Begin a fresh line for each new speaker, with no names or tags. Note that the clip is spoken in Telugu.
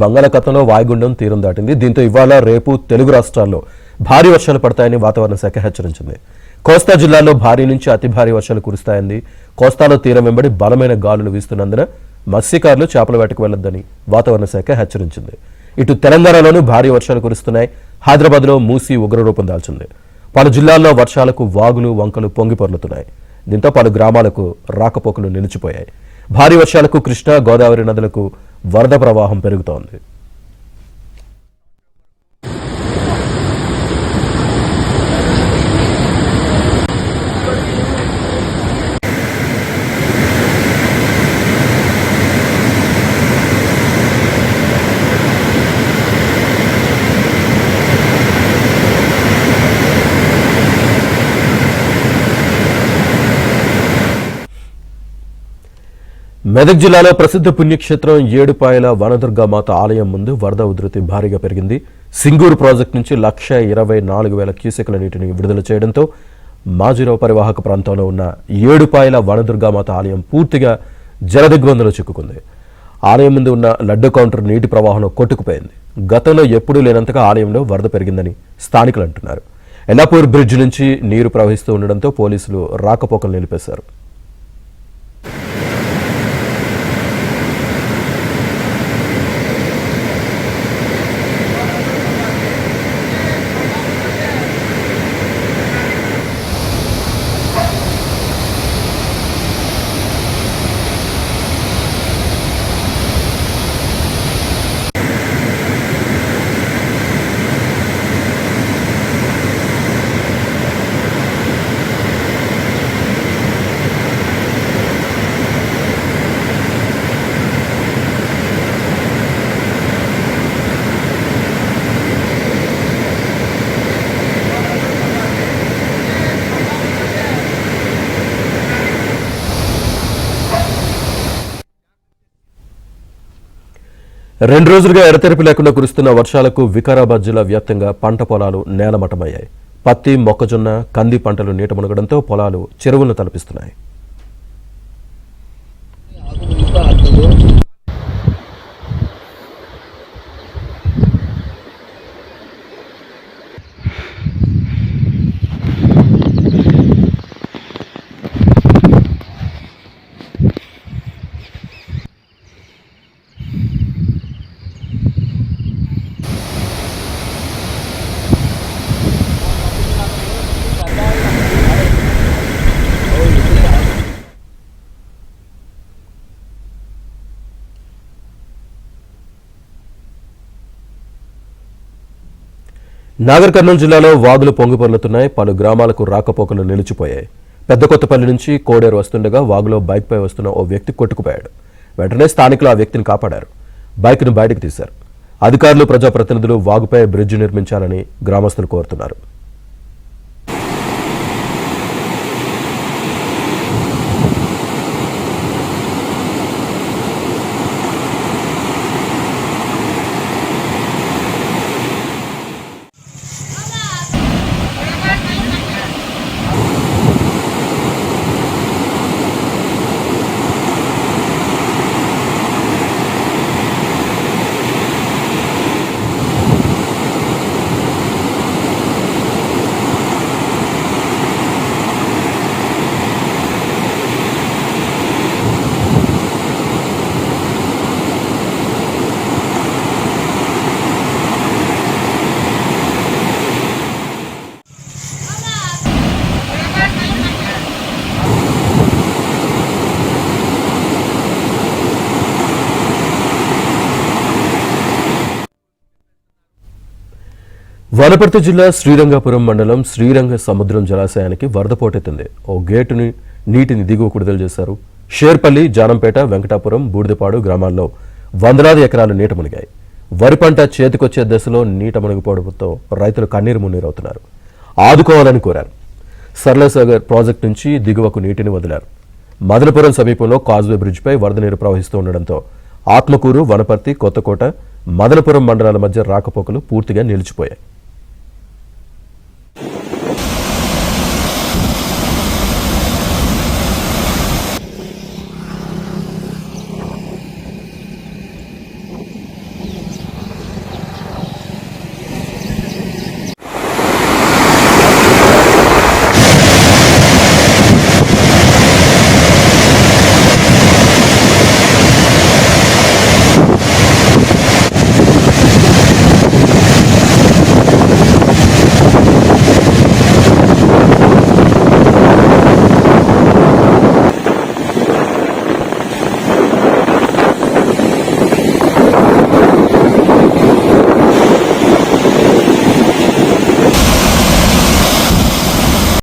బంగాళాఖాతంలో వాయుగుండం తీరం దాటింది. దీంతో ఇవాళ రేపు తెలుగు రాష్ట్రాల్లో భారీ వర్షాలు పడతాయని వాతావరణ శాఖ హెచ్చరించింది. కోస్తా జిల్లాల్లో భారీ నుంచి అతి భారీ వర్షాలు కురుస్తాయంది. కోస్తాలో తీరం వెంబడి బలమైన గాలులు వీస్తున్నందున మత్స్యకారులు చేపల వేటకు వెళ్లొద్దని వాతావరణ శాఖ హెచ్చరించింది. ఇటు తెలంగాణలోనూ భారీ వర్షాలు కురుస్తున్నాయి. హైదరాబాద్లో మూసీ ఉగ్రరూపం దాల్చింది. పలు జిల్లాల్లో వర్షాలకు వాగులు వంకలు పొంగి పొర్లుతున్నాయి. దీంతో పలు గ్రామాలకు రాకపోకలు నిలిచిపోయాయి. భారీ వర్షాలకు కృష్ణా గోదావరి నదులకు వరద ప్రవాహం పెరుగుతోంది. మెదక్ జిల్లాలో ప్రసిద్ధ పుణ్యక్షేత్రం ఏడుపాయల వనదుర్గామాత ఆలయం ముందు వరద ఉధృతి భారీగా పెరిగింది. సింగూరు ప్రాజెక్టు నుంచి 1,24,000 క్యూసెక్ల నీటిని విడుదల చేయడంతో మాజీరావు పరివాహక ప్రాంతంలో ఉన్న ఏడుపాయల వనదుర్గామాత ఆలయం పూర్తిగా జలదిగ్బంధంలో చిక్కుకుంది. ఆలయం ముందు ఉన్న లడ్డు కౌంటర్ నీటి ప్రవాహంలో కొట్టుకుపోయింది. గతంలో ఎప్పుడూ లేనంతగా ఆలయంలో వరద పెరిగిందని స్థానికులు అంటున్నారు. ఎల్లాపూర్ బ్రిడ్జ్ నుంచి నీరు ప్రవహిస్తూ ఉండడంతో పోలీసులు రాకపోకలు నిలిపేశారు. రెండు రోజులుగా ఎడతెరిపి లేకుండా కురుస్తున్న వర్షాలకు వికారాబాద్ జిల్లా వ్యాప్తంగా పంట పొలాలు నేలమట్టమయ్యాయి. పత్తి, మొక్కజొన్న, కంది పంటలు నీట మునగడంతో పొలాలు చెరువులను తలపిస్తున్నాయి. నాగర్ కర్నూలు జిల్లాలో వాగులు పొంగిపొర్లుతున్నాయి. పలు గ్రామాలకు రాకపోకలు నిలిచిపోయాయి. పెద్దకొత్తపల్లి నుంచి కోడేరు వస్తుండగా వాగులో బైక్పై వస్తున్న ఓ వ్యక్తి కొట్టుకుపోయాడు. వెంటనే స్థానికులు ఆ వ్యక్తిని కాపాడారు. బైక్ను బయటకు తీశారు. అధికారులు, ప్రజాప్రతినిధులు వాగుపై బ్రిడ్జి నిర్మించాలని గ్రామస్తులు కోరుతున్నారు. వనపర్తి జిల్లా శ్రీరంగపురం మండలం శ్రీరంగ సముద్రం జలాశయానికి వరద పోటెత్తింది. ఓ గేటుని నీటిని దిగువకు విడుదల చేశారు. షేర్పల్లి, జానంపేట, వెంకటాపురం, బూడిదపాడు గ్రామాల్లో వందలాది ఎకరాలు నీట మునిగాయి. వరి పంట చేతికొచ్చే దశలో నీట మునిగిపోవడంతో రైతులు కన్నీరు మున్నీరవుతున్నారు. ఆదుకోవాలని కోరారు. సర్లసాగర్ ప్రాజెక్టు నుంచి దిగువకు నీటిని వదిలారు. మదనపురం సమీపంలో కాజ్వే బ్రిడ్జిపై వరద నీరు ప్రవహిస్తూ ఉండడంతో ఆత్మకూరు, వనపర్తి, కొత్తకోట, మదనపురం మండలాల మధ్య రాకపోకలు పూర్తిగా నిలిచిపోయాయి.